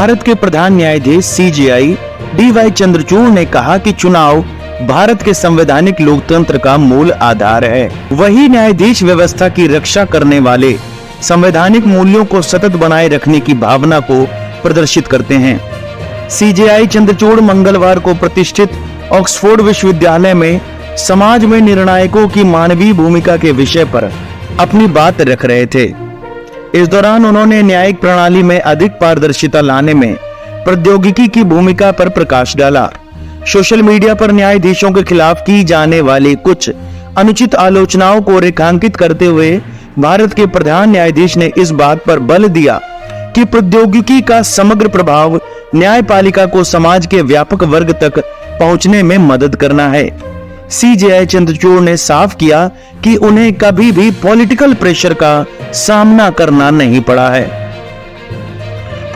भारत के प्रधान न्यायाधीश CJI D Y Chandrachud ने कहा कि चुनाव भारत के संवैधानिक लोकतंत्र का मूल आधार है। वही न्यायाधीश व्यवस्था की रक्षा करने वाले संवैधानिक मूल्यों को सतत बनाए रखने की भावना को प्रदर्शित करते हैं। सीजेआई चंद्रचूड़ मंगलवार को प्रतिष्ठित ऑक्सफोर्ड विश्वविद्यालय में समाज में निर्णायकों की मानवीय भूमिका के विषय पर अपनी बात रख रहे थे। इस दौरान उन्होंने न्यायिक प्रणाली में अधिक पारदर्शिता लाने में प्रौद्योगिकी की भूमिका पर प्रकाश डाला। सोशल मीडिया पर न्यायाधीशों के खिलाफ की जाने वाली कुछ अनुचित आलोचनाओं को रेखांकित करते हुए भारत के प्रधान न्यायाधीश ने इस बात पर बल दिया कि प्रौद्योगिकी का समग्र प्रभाव न्यायपालिका को समाज के व्यापक वर्ग तक पहुंचने में मदद करना है। सीजेआई चंद्रचूड़ ने साफ किया कि उन्हें कभी भी पॉलिटिकल प्रेशर का सामना करना नहीं पड़ा है।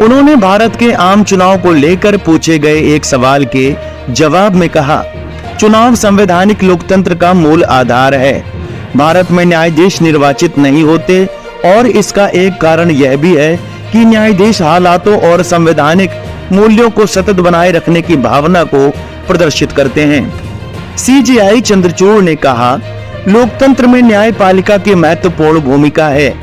उन्होंने भारत के आम चुनाव को लेकर पूछे गए एक सवाल के जवाब में कहा, चुनाव संवैधानिक लोकतंत्र का मूल आधार है। भारत में न्यायाधीश निर्वाचित नहीं होते और इसका एक कारण यह भी है कि न्यायाधीश हालातों और संवैधानिक मूल्यों को सतत बनाए रखने की भावना को प्रदर्शित करते हैं। सीजेआई चंद्रचूड़ ने कहा, लोकतंत्र में न्यायपालिका की महत्वपूर्ण भूमिका है,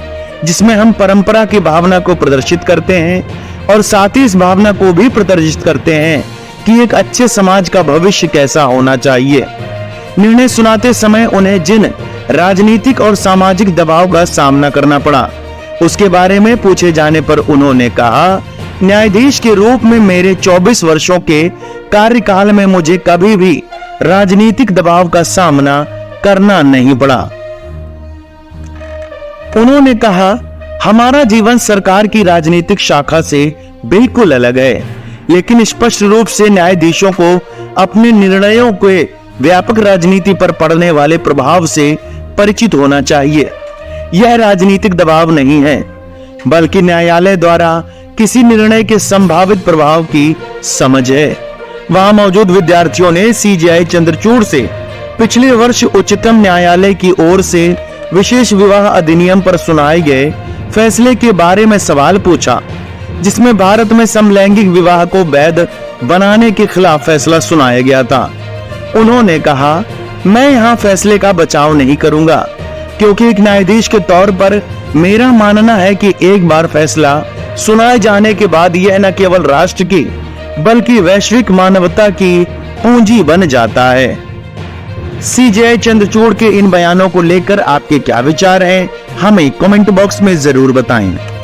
जिसमें हम परंपरा की भावना को प्रदर्शित करते हैं और साथ ही इस भावना को भी प्रदर्शित करते हैं कि एक अच्छे समाज का भविष्य कैसा होना चाहिए। निर्णय सुनाते समय उन्हें जिन राजनीतिक और सामाजिक दबाव का सामना करना पड़ा, उसके बारे में पूछे जाने पर उन्होंने कहा, न्यायाधीश के रूप में मेरे 24 वर्षों के कार्यकाल में मुझे कभी भी राजनीतिक दबाव का सामना करना नहीं पड़ा। उन्होंने कहा, हमारा जीवन सरकार की राजनीतिक शाखा से बिल्कुल अलग है, लेकिन स्पष्ट रूप से न्यायाधीशों को अपने निर्णयों के व्यापक राजनीति पर पड़ने वाले प्रभाव से परिचित होना चाहिए। यह राजनीतिक दबाव नहीं है, बल्कि न्यायालय द्वारा किसी निर्णय के संभावित प्रभाव की समझ है। वहां मौजूद विद्यार्थियों ने सीजेआई चंद्रचूड़ से पिछले वर्ष उच्चतम न्यायालय की ओर से विशेष विवाह अधिनियम पर सुनाए गए फैसले के बारे में सवाल पूछा, जिसमें भारत में समलैंगिक विवाह को वैध बनाने के खिलाफ फैसला सुनाया गया था। उन्होंने कहा, मैं यहाँ फैसले का बचाव नहीं करूंगा, क्योंकि एक न्यायाधीश के तौर पर मेरा मानना है कि एक बार फैसला सुनाए जाने के बाद यह न केवल राष्ट्र की बल्कि वैश्विक मानवता की पूंजी बन जाता है। सीजेआई चंद्रचूड़ के इन बयानों को लेकर आपके क्या विचार हैं, हमें कमेंट बॉक्स में जरूर बताएं।